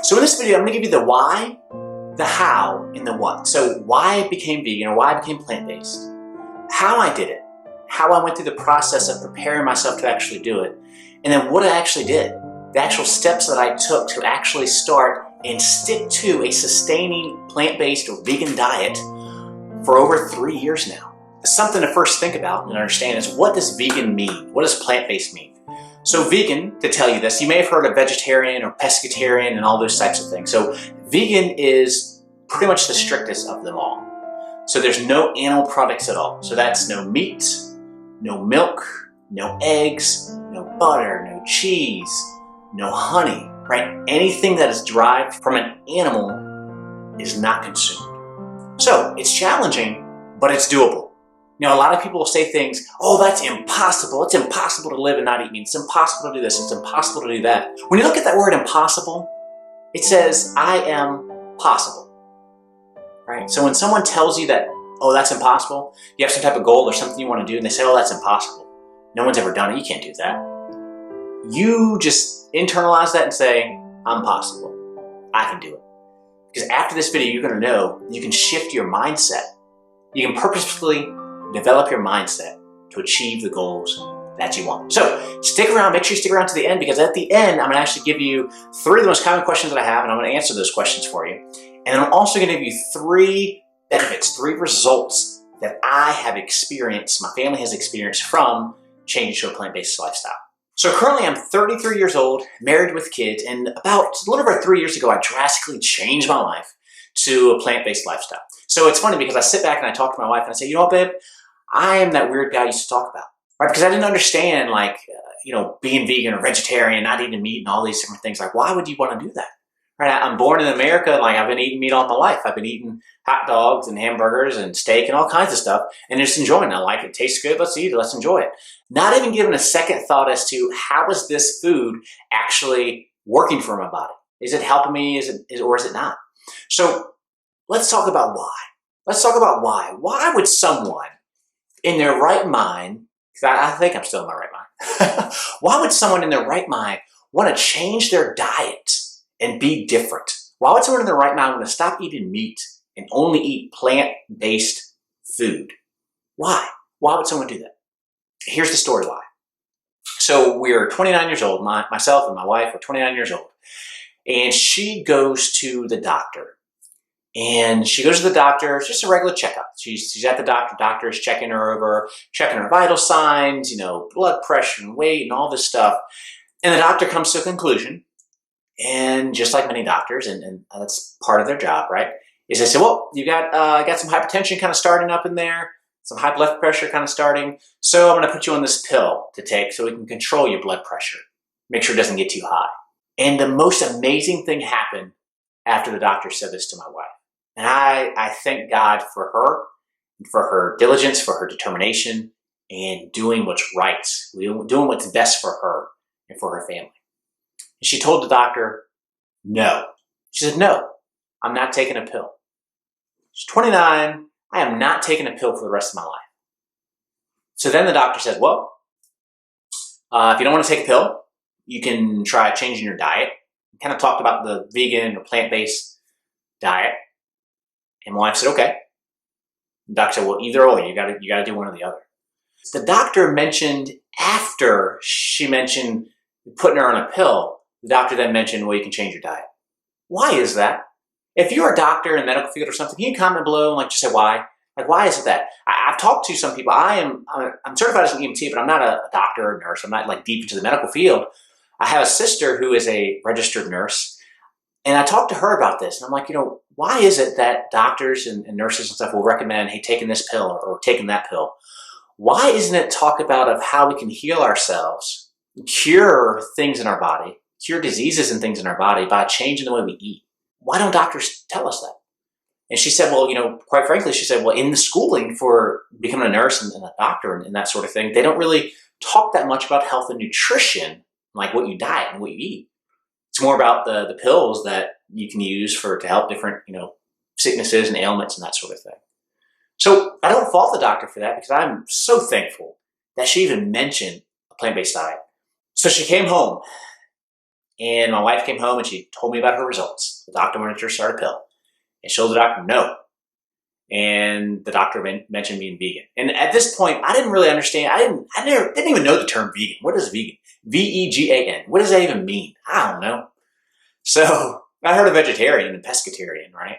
So in this video, I'm going to give you the why, the how, and the what. So why I became vegan or why I became plant-based, how I did it, how I went through the process of preparing myself to actually do it, and then what I actually did, the actual steps that I took to actually start and stick to a sustaining plant-based or vegan diet for over 3 years now. Something to first think about and understand is, what does vegan mean? What does plant-based mean? So vegan, to tell you this, you may have heard of vegetarian or pescatarian and all those types of things. So vegan is pretty much the strictest of them all. So there's no animal products at all. So that's no meat, no milk, no eggs, no butter, no cheese, no honey, right? Anything that is derived from an animal is not consumed. So it's challenging, but it's doable. Now, a lot of people will say things, oh, that's impossible. It's impossible to live and not eat meat. It's impossible to do this. It's impossible to do that. When you look at that word impossible, it says, I am possible, right? So when someone tells you that, oh, that's impossible, you have some type of goal or something you want to do, and they say, oh, that's impossible. No one's ever done it. You can't do that. You just internalize that and say, I'm possible. I can do it. Because after this video, you're going to know you can shift your mindset. You can purposefully develop your mindset to achieve the goals that you want. So stick around, make sure you stick around to the end, because at the end, I'm going to actually give you 3 of the most common questions that I have, and I'm going to answer those questions for you. And I'm also going to give you 3 benefits, 3 results that I have experienced, my family has experienced from changing to a plant-based lifestyle. So currently I'm 33 years old, married with kids, and about a little over 3 years ago, I drastically changed my life to a plant-based lifestyle. So it's funny because I sit back and I talk to my wife and I say, you know what, babe? I am that weird guy you used to talk about, right? Because I didn't understand, like, being vegan or vegetarian, not eating meat and all these different things. Like, why would you want to do that? Right? I'm born in America, and like, I've been eating meat all my life. I've been eating hot dogs and hamburgers and steak and all kinds of stuff, and just enjoying it. I like it. It tastes good. Let's eat it. Let's enjoy it. Not even giving a second thought as to, how is this food actually working for my body? Is it helping me? Or is it not? So let's talk about why. Let's talk about why. Why would someone in their right mind, because I think I'm still in my right mind, why would someone in their right mind want to change their diet and be different? Why would someone in their right mind want to stop eating meat and only eat plant-based food? Why? Why would someone do that? Here's the story why. So we're 29 years old, myself and my wife are 29 years old, and she goes to the doctor. And she goes to the doctor, it's just a regular checkup. She's at the doctor is checking her over, checking her vital signs, blood pressure and weight and all this stuff. And the doctor comes to a conclusion, and just like many doctors, and that's part of their job, right, is they say, well, you got some hypertension kind of starting up in there, some high blood pressure kind of starting, so I'm going to put you on this pill to take so we can control your blood pressure, make sure it doesn't get too high. And the most amazing thing happened after the doctor said this to my wife. And I thank God for her diligence, for her determination, and doing what's right, doing what's best for her and for her family. And she told the doctor, no. She said, no, I'm not taking a pill. She's 29, I am not taking a pill for the rest of my life. So then the doctor said, well, if you don't want to take a pill, you can try changing your diet. We kind of talked about the vegan or plant-based diet. And my wife said, okay. The doctor said, well, either or, you gotta do one or the other. The doctor mentioned, after she mentioned putting her on a pill, the doctor then mentioned, well, you can change your diet. Why is that? If you're a doctor in the medical field or something, can you comment below and just say why? Like, why is it that? I've talked to some people. I'm certified as an EMT, but I'm not a doctor or nurse. I'm not deep into the medical field. I have a sister who is a registered nurse. And I talked to her about this, and I'm like, why is it that doctors and nurses and stuff will recommend, hey, taking this pill or taking that pill? Why isn't it talk about of how we can heal ourselves, cure things in our body, cure diseases and things in our body by changing the way we eat? Why don't doctors tell us that? And she said, well, quite frankly, she said, well, in the schooling for becoming a nurse and a doctor and that sort of thing, they don't really talk that much about health and nutrition, like what you diet and what you eat. It's more about the pills that you can use to help different, sicknesses and ailments and that sort of thing. So I don't fault the doctor for that, because I'm so thankful that she even mentioned a plant-based diet. So she came home And my wife came home and she told me about her results. The doctor wanted her to start a pill. And she told the doctor no. And the doctor mentioned being vegan. And at this point, I didn't really understand. I didn't even know the term vegan. What is vegan? V-E-G-A-N. What does that even mean? I don't know. So I heard of vegetarian and pescatarian, right?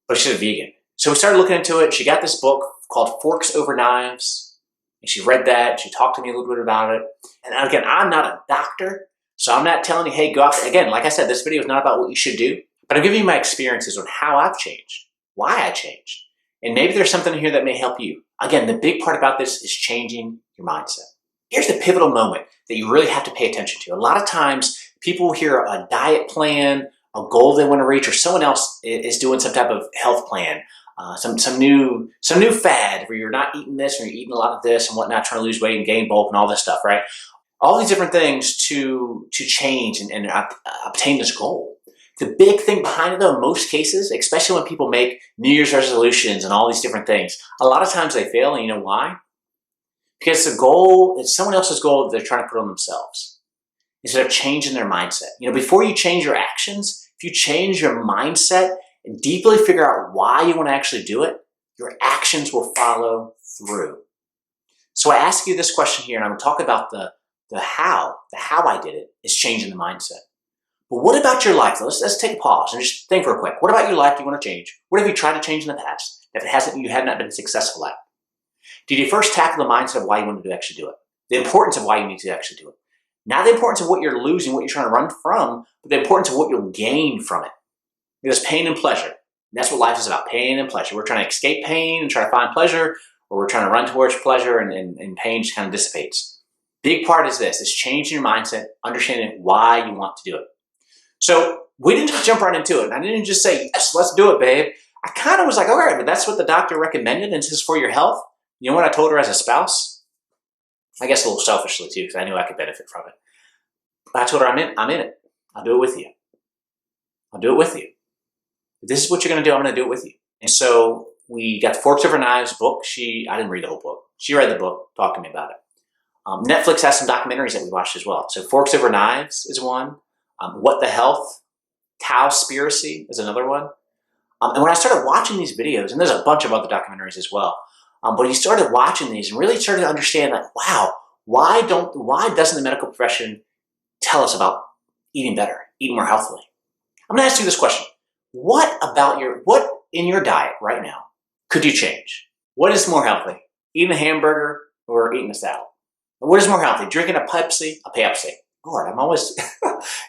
But she's a vegan. So we started looking into it. She got this book called Forks Over Knives. And she read that. She talked to me a little bit about it. And again, I'm not a doctor. So I'm not telling you, hey, go out there. Again, like I said, this video is not about what you should do. But I'm giving you my experiences on how I've changed, why I changed. And maybe there's something here that may help you. Again, the big part about this is changing your mindset. Here's the pivotal moment that you really have to pay attention to. A lot of times people hear a diet plan, a goal they want to reach, or someone else is doing some type of health plan, some new fad where you're not eating this or you're eating a lot of this and whatnot, trying to lose weight and gain bulk and all this stuff, right? All these different things to change and obtain this goal. The big thing behind it though, in most cases, especially when people make New Year's resolutions and all these different things, a lot of times they fail, and you know why? Because the goal is someone else's goal that they're trying to put on themselves. Instead of changing their mindset. Before you change your actions, if you change your mindset and deeply figure out why you want to actually do it, your actions will follow through. So I ask you this question here, and I'm going to talk about the how I did it is changing the mindset. But what about your life? Let's take a pause and just think real quick. What about your life you want to change? What have you tried to change in the past that you have not been successful at? Did you first tackle the mindset of why you wanted to actually do it? The importance of why you need to actually do it. Not the importance of what you're losing, what you're trying to run from, but the importance of what you'll gain from it. There's pain and pleasure. And that's what life is about, pain and pleasure. We're trying to escape pain and try to find pleasure, or we're trying to run towards pleasure and pain just kind of dissipates. Big part is this, is changing your mindset, understanding why you want to do it. So we didn't just jump right into it. And I didn't just say, yes, let's do it, babe. I kind of was like, all right, but that's what the doctor recommended and this is for your health. You know what I told her as a spouse? I guess a little selfishly too, because I knew I could benefit from it. But I told her, I'm in it. I'll do it with you. I'll do it with you. If this is what you're going to do, I'm going to do it with you. And so we got the Forks Over Knives book. I didn't read the whole book. She read the book, talked to me about it. Netflix has some documentaries that we watched as well. So Forks Over Knives is one. What the Health, Cowspiracy is another one. And when I started watching these videos, and there's a bunch of other documentaries as well, but he started watching these and really started to understand that, wow, why doesn't the medical profession tell us about eating better, eating more healthily? I'm going to ask you this question. What in your diet right now could you change? What is more healthy? Eating a hamburger or eating a salad? What is more healthy? Drinking a Pepsi? Lord, I'm always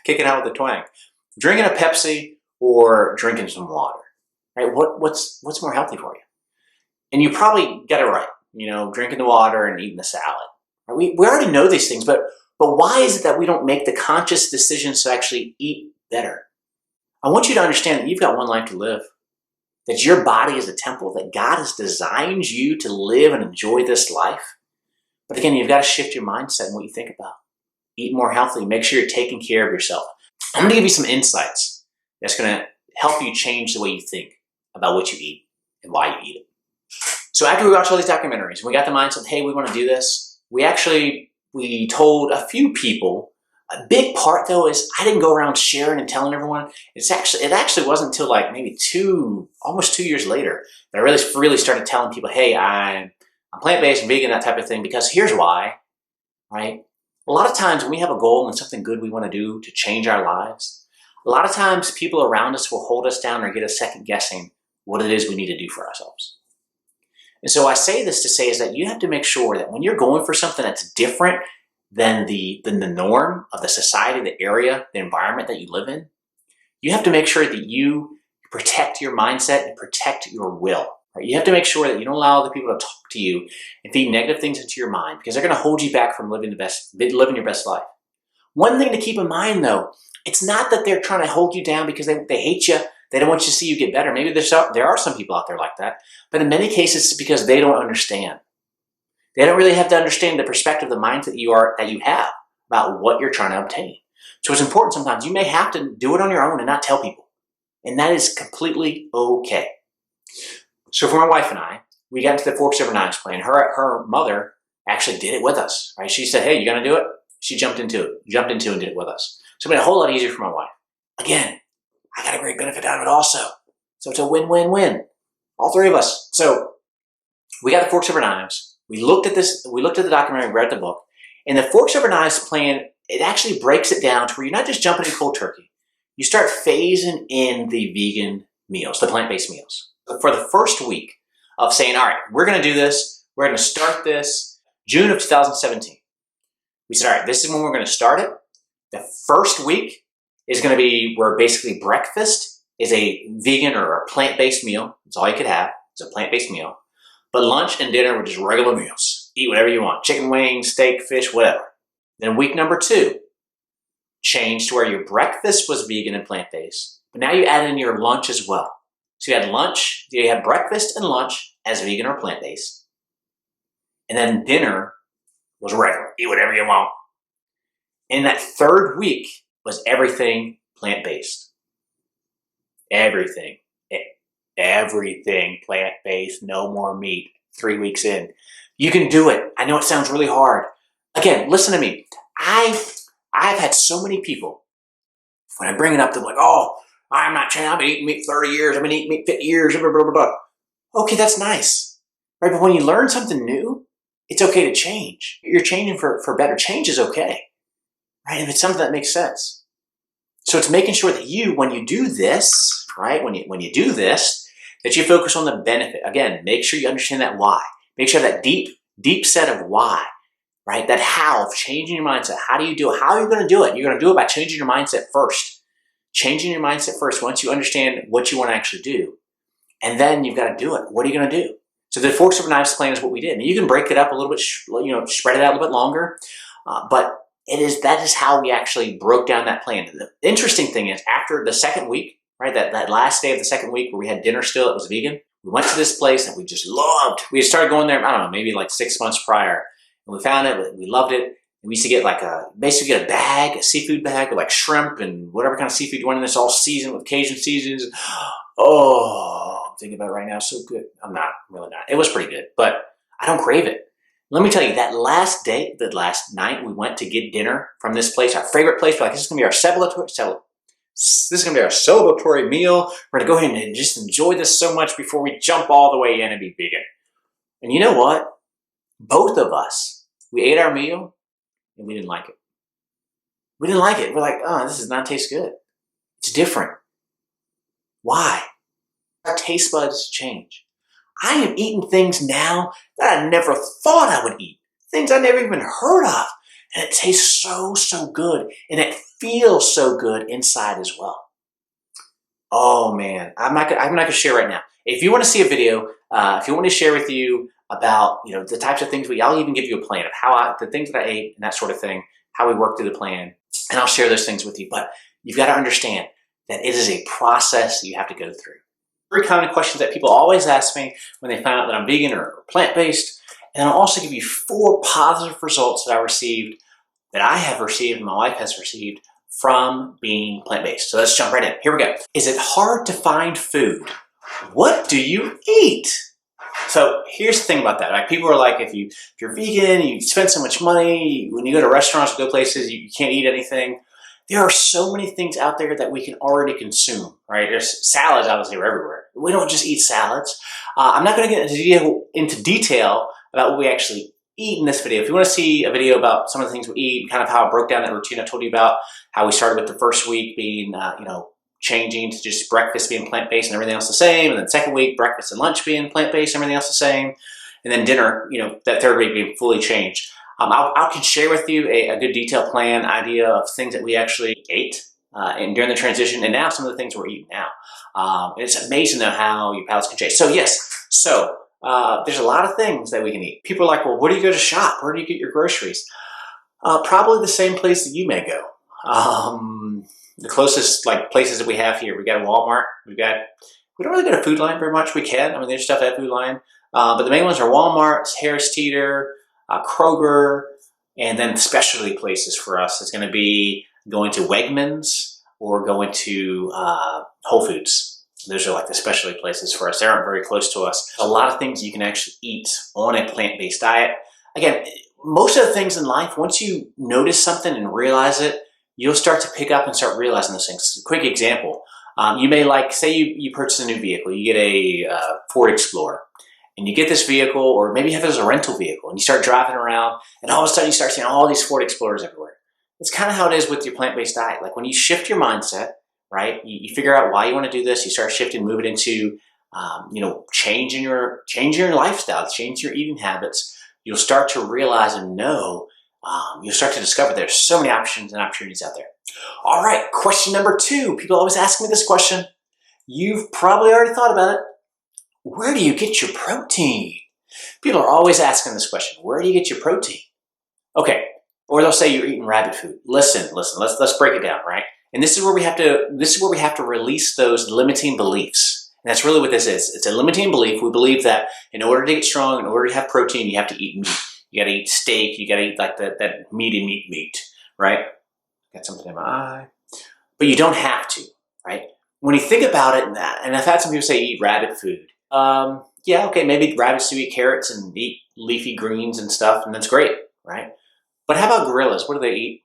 kicking out with the twang. Drinking a Pepsi or drinking some water, right? What's more healthy for you? And you probably get it right. Drinking the water and eating the salad. Right? We already know these things, but why is it that we don't make the conscious decisions to actually eat better? I want you to understand that you've got one life to live. That your body is a temple. That God has designed you to live and enjoy this life. But again, you've got to shift your mindset and what you think about. Eat more healthily. Make sure you're taking care of yourself. I'm going to give you some insights that's going to help you change the way you think about what you eat and why you eat it. So after we watched all these documentaries, we got the mindset, hey, we want to do this. We told a few people. A big part though is I didn't go around sharing and telling everyone. It actually wasn't until like maybe almost 2 years later that I really started telling people, hey, I'm plant-based and vegan, that type of thing, because here's why, right? A lot of times when we have a goal and something good we want to do to change our lives, a lot of times people around us will hold us down or get us second guessing what it is we need to do for ourselves. And so I say this to say is that you have to make sure that when you're going for something that's different than the norm of the society, the area, the environment that you live in, you have to make sure that you protect your mindset and protect your will. Right? You have to make sure that you don't allow other people to talk to you and feed negative things into your mind, because they're going to hold you back from living your best life. One thing to keep in mind though, it's not that they're trying to hold you down because they hate you. They don't want you to see you get better. Maybe there are some people out there like that, but in many cases it's because they don't understand. They don't really have to understand the perspective, the mindset that you have about what you're trying to obtain. So it's important sometimes. You may have to do it on your own and not tell people. And that is completely okay. So for my wife and I, we got into the Forks Over Knives plan. Her mother actually did it with us. Right? She said, hey, you going to do it? She jumped into and did it with us. So it made it a whole lot easier for my wife. Again, I got a great benefit out of it also. So it's a win-win-win. All three of us. So we got the Forks Over Knives. We looked at the documentary, read the book, and the Forks Over Knives plan, it actually breaks it down to where you're not just jumping in cold turkey. You start phasing in the vegan meals, the plant-based meals. For the first week of saying, all right, we're going to do this. We're going to start this June of 2017. We said, all right, this is when we're going to start it. The first week is going to be where basically breakfast is a vegan or a plant-based meal. That's all you could have. It's a plant-based meal. But lunch and dinner were just regular meals. Eat whatever you want. Chicken wings, steak, fish, whatever. Then week number 2, change to where your breakfast was vegan and plant-based. But now you add in your lunch as well. So you had lunch, you had breakfast and lunch as vegan or plant-based. And then dinner was regular. Eat whatever you want. And that third week was everything plant-based. Everything. Everything plant-based, no more meat. 3 weeks in. You can do it. I know it sounds really hard. Again, listen to me. I've had so many people, when I bring it up, they're like, oh, I'm not changing. I've been eating meat 30 years. I've been eating meat 50 years. Blah, blah, blah, blah. Okay, that's nice. Right? But when you learn something new, it's okay to change. You're changing for better. Change is okay. Right? If it's something that makes sense. So it's making sure that you, when you do this, right, when you do this, that you focus on the benefit. Again, make sure you understand that why. Make sure that deep set of why, right? That how of changing your mindset. How do you do it? How are you going to do it? You're going to do it by changing your mindset first. Changing your mindset first once you understand what you want to actually do. And then you've got to do it. What are you going to do? So the Forks Over Knives plan is what we did. And you can break it up a little bit, spread it out a little bit longer. But that is how we actually broke down that plan. The interesting thing is after the second week, right, that last day of the second week where we had dinner still, it was vegan. We went to this place that we just loved. We started going there, I don't know, maybe like 6 months prior. And we found it, we loved it. And we used to get basically get a bag, a seafood bag with like shrimp and whatever kind of seafood you want in this, all seasoned with Cajun seasons. Oh, I'm thinking about it right now, so good. I'm really not. It was pretty good, but I don't crave it. Let me tell you, that last night we went to get dinner from this place, our favorite place. We're like, this is going to be our celebratory meal. We're going to go ahead and just enjoy this so much before we jump all the way in and be vegan. And you know what? Both of us, we ate our meal and we didn't like it. We didn't like it. We're like, oh, this does not taste good. It's different. Why? Our taste buds change. I am eating things now that I never thought I would eat. Things I never even heard of. And it tastes so good. And it feels so good inside as well. Oh man, I'm not gonna share right now. If you want to see a video, if you want me to share with you about the types of things I'll even give you a plan of the things that I ate and that sort of thing, how we work through the plan, and I'll share those things with you. But you've got to understand that it is a process that you have to go through. Very common questions that people always ask me when they find out that I'm vegan or plant-based. And I'll also give you 4 positive results that I have received, and my wife has received from being plant-based. So let's jump right in. Here we go. Is it hard to find food? What do you eat? So here's the thing about that. Like, people are like, if you're vegan, you spend so much money, when you go to restaurants or go places, you can't eat anything. There are so many things out there that we can already consume, right? There's salads, obviously, are everywhere. We don't just eat salads. I'm not going to get into detail about what we actually eat in this video. If you want to see a video about some of the things we eat, kind of how I broke down that routine I told you about, how we started with the first week being, changing to just breakfast being plant-based and everything else the same, and then second week, breakfast and lunch being plant-based and everything else the same, and then dinner, that third week being fully changed. I can share with you a good detailed plan, idea of things that we actually ate and during the transition, and now some of the things we're eating now. And it's amazing though how your palates can change. So yes, there's a lot of things that we can eat. People are like, well, where do you go to shop? Where do you get your groceries? Probably the same place that you may go. The closest places that we have here, we got a Walmart. We don't really go to Food Line very much. We can. I mean, there's stuff at Food Line. But the main ones are Walmart, Harris Teeter, Kroger, and then specialty places for us is going to be going to Wegmans or going to Whole Foods. Those are like the specialty places for us. They aren't very close to us. A lot of things you can actually eat on a plant-based diet. Again, most of the things in life, once you notice something and realize it, you'll start to pick up and start realizing those things. Quick example, you may say you purchase a new vehicle, you get a Ford Explorer, and you get this vehicle, or maybe you have it as a rental vehicle, and you start driving around, and all of a sudden you start seeing all these Ford Explorers everywhere. It's kind of how it is with your plant-based diet. Like when you shift your mindset, right? You figure out why you want to do this. You start shifting, moving into, changing your lifestyle, change your eating habits. You'll start to realize and know. You'll start to discover there's so many options and opportunities out there. All right, question number 2. People always ask me this question. You've probably already thought about it. Where do you get your protein? People are always asking this question. Where do you get your protein? Okay, or they'll say you're eating rabbit food. Listen. Let's break it down, right? And this is where we have to release those limiting beliefs. And that's really what this is. It's a limiting belief. We believe that in order to get strong, in order to have protein, you have to eat meat. You got to eat steak. You got to eat like that meaty meat, right? Got something in my eye. But you don't have to, right? When you think about it, and I've had some people say eat rabbit food. Yeah, okay, maybe rabbits do eat carrots and eat leafy greens and stuff, and that's great, right? But how about gorillas? What do they eat?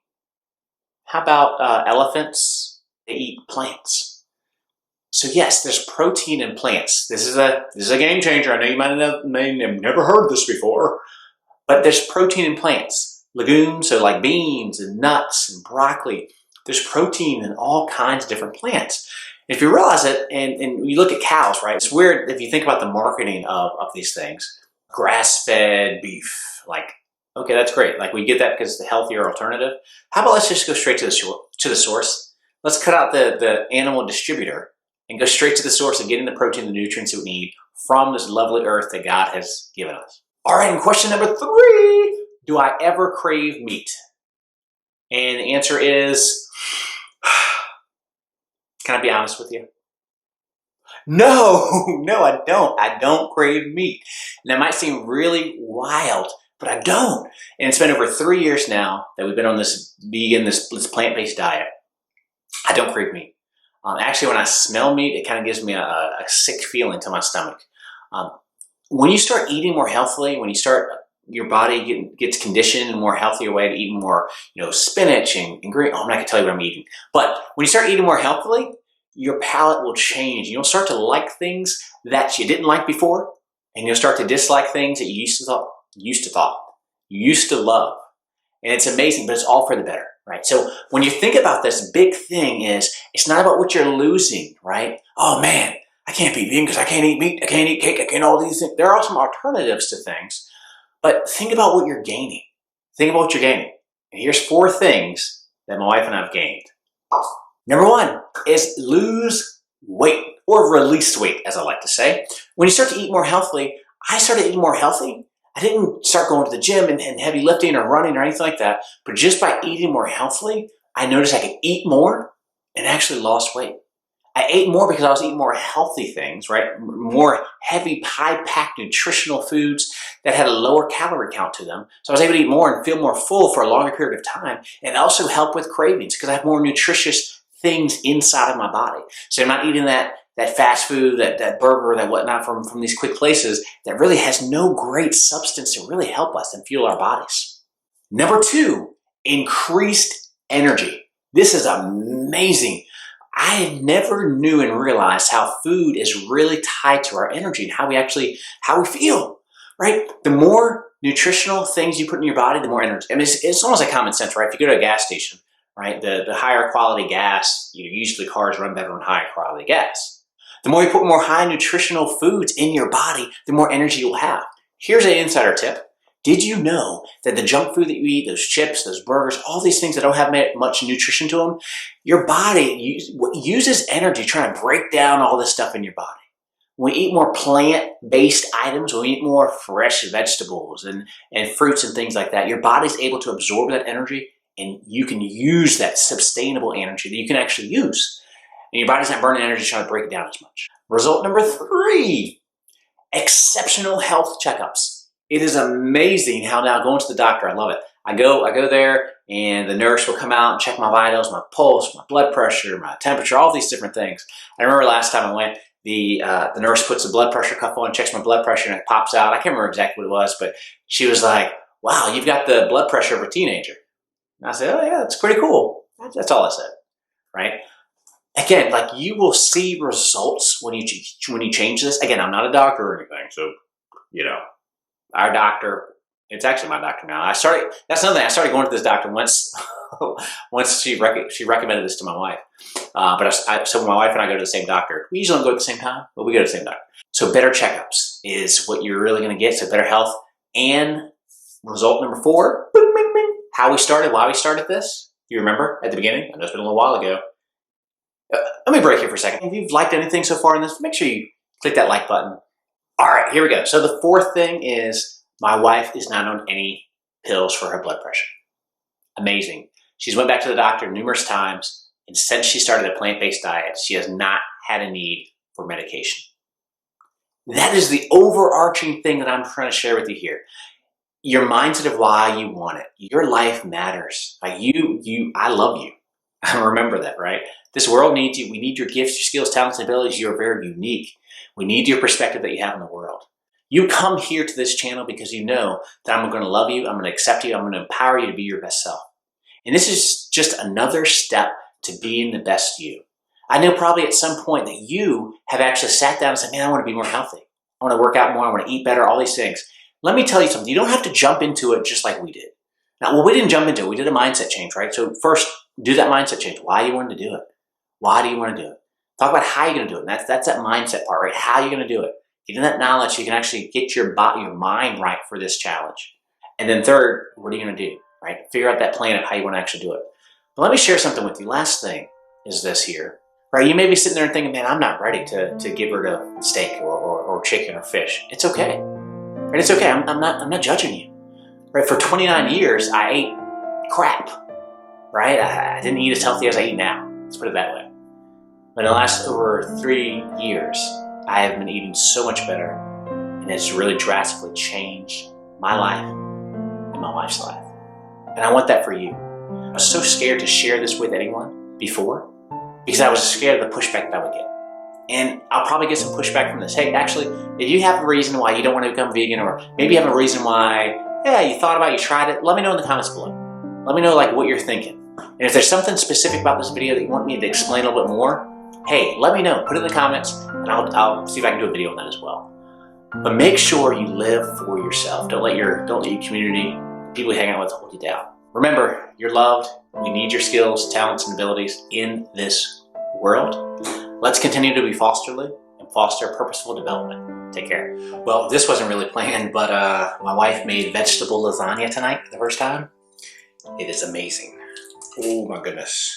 How about elephants? They eat plants. So yes, there's protein in plants. This is a game changer. I know you might have never heard this before, but there's protein in plants. Legumes, so like beans and nuts and broccoli. There's protein in all kinds of different plants. If you realize it, and you look at cows, right? It's weird if you think about the marketing of these things. Grass-fed beef, like, okay, that's great. Like we get that because it's a healthier alternative. How about let's just go straight to the source? Let's cut out the animal distributor and go straight to the source and getting the protein, the nutrients that we need from this lovely earth that God has given us. All right, and question number 3, do I ever crave meat? And the answer is, can I be honest with you? No, I don't. I don't crave meat. And that might seem really wild, but I don't. And it's been over 3 years now that we've been on this vegan, this plant-based diet. I don't crave meat. Actually, when I smell meat, it kind of gives me a sick feeling to my stomach. When you start eating more healthily, when you start, your body gets conditioned in a more healthier way to eat more, spinach and green. Oh, I'm not gonna tell you what I'm eating. But when you start eating more healthily, your palate will change. You'll start to like things that you didn't like before, and you'll start to dislike things that you used to love. And it's amazing, but it's all for the better, right? So when you think about this, big thing is, it's not about what you're losing, right? Oh man, I can't be vegan because I can't eat meat, I can't eat cake, I can't all these things. There are some alternatives to things, but think about what you're gaining. Think about what you're gaining. And here's 4 things that my wife and I have gained. Number 1 is lose weight, or release weight, as I like to say. When you start to eat more healthily, I started eating more healthy. I didn't start going to the gym and heavy lifting or running or anything like that, but just by eating more healthily, I noticed I could eat more and actually lost weight. I ate more because I was eating more healthy things, right? More heavy, high-packed nutritional foods that had a lower calorie count to them. So I was able to eat more and feel more full for a longer period of time, and also help with cravings because I have more nutritious things inside of my body. So I'm not eating that fast food, that burger, that whatnot from these quick places that really has no great substance to really help us and fuel our bodies. Number 2, increased energy. This is amazing. I never knew and realized how food is really tied to our energy and how we feel, right? The more nutritional things you put in your body, the more energy. I mean, it's almost like common sense, right? If you go to a gas station, right, the higher quality gas, usually cars run better on higher quality gas. The more you put more high nutritional foods in your body, the more energy you'll have. Here's an insider tip. Did you know that the junk food that you eat, those chips, those burgers, all these things that don't have much nutrition to them, your body uses energy trying to break down all this stuff in your body. When we eat more plant-based items, when we eat more fresh vegetables and fruits and things like that, your body's able to absorb that energy, and you can use that sustainable energy that you can actually use. And your body's not burning energy trying to break it down as much. Result number 3, exceptional health checkups. It is amazing how now going to the doctor, I love it. I go there and the nurse will come out and check my vitals, my pulse, my blood pressure, my temperature, all these different things. I remember last time I went, the nurse puts a blood pressure cuff on, checks my blood pressure, and it pops out. I can't remember exactly what it was, but she was like, wow, you've got the blood pressure of a teenager. And I said, oh yeah, that's pretty cool. That's all I said, right? Again, like you will see results when you change this. Again, I'm not a doctor or anything, so you know, our doctor. It's actually my doctor now. That's another thing. I started going to this doctor once. Once she recommended this to my wife. So my wife and I go to the same doctor. We usually don't go at the same time, but we go to the same doctor. So better checkups is what you're really going to get. So better health. And result number 4, bing, bing, bing, how we started, why we started this. You remember at the beginning? I know it's been a little while ago. Let me break here for a second. If you've liked anything so far in this, make sure you click that like button. All right, here we go. So the 4th thing is my wife is not on any pills for her blood pressure. Amazing. She's went back to the doctor numerous times, and since she started a plant-based diet, she has not had a need for medication. That is the overarching thing that I'm trying to share with you here. Your mindset of why you want it. Your life matters. Like I love you. Remember that, right? This world needs you. We need your gifts, your skills, talents, and abilities. You're very unique. We need your perspective that you have in the world. You come here to this channel because you know that I'm going to love you, I'm going to accept you, I'm going to empower you to be your best self. And this is just another step to being the best you. I know probably at some point that you have actually sat down and said, man, I want to be more healthy. I want to work out more. I want to eat better, all these things. Let me tell you something. You don't have to jump into it just like we did. Now, well, we didn't jump into it. We did a mindset change, right? So first, do that mindset change. Why you wanted to do it? Why do you want to do it? Talk about how you're going to do it. And that's that mindset part, right? How you're going to do it. Getting that knowledge so you can actually get your mind right for this challenge. And then third, what are you going to do, right? Figure out that plan of how you want to actually do it. But let me share something with you. Last thing is this here, right? You may be sitting there and thinking, man, I'm not ready to get rid of steak or chicken or fish. It's okay, right? It's okay. I'm not judging you, right? For 29 years, I ate crap, right? I didn't eat as healthy as I eat now. Let's put it that way. But in the last over 3 years, I have been eating so much better, and it's really drastically changed my life and my wife's life. And I want that for you. I was so scared to share this with anyone before because I was scared of the pushback that I would get. And I'll probably get some pushback from this. Hey, actually, if you have a reason why you don't want to become vegan, or maybe you have a reason why, yeah, you thought about it, you tried it, let me know in the comments below. Let me know like what you're thinking. And if there's something specific about this video that you want me to explain a little bit more, hey, let me know. Put it in the comments, and I'll see if I can do a video on that as well. But make sure you live for yourself. Don't let your community, people you hang out with, hold you down. Remember, you're loved. We need your skills, talents, and abilities in this world. Let's continue to be fosterly and foster purposeful development. Take care. Well, this wasn't really planned, but my wife made vegetable lasagna tonight for the first time. It is amazing. Oh my goodness.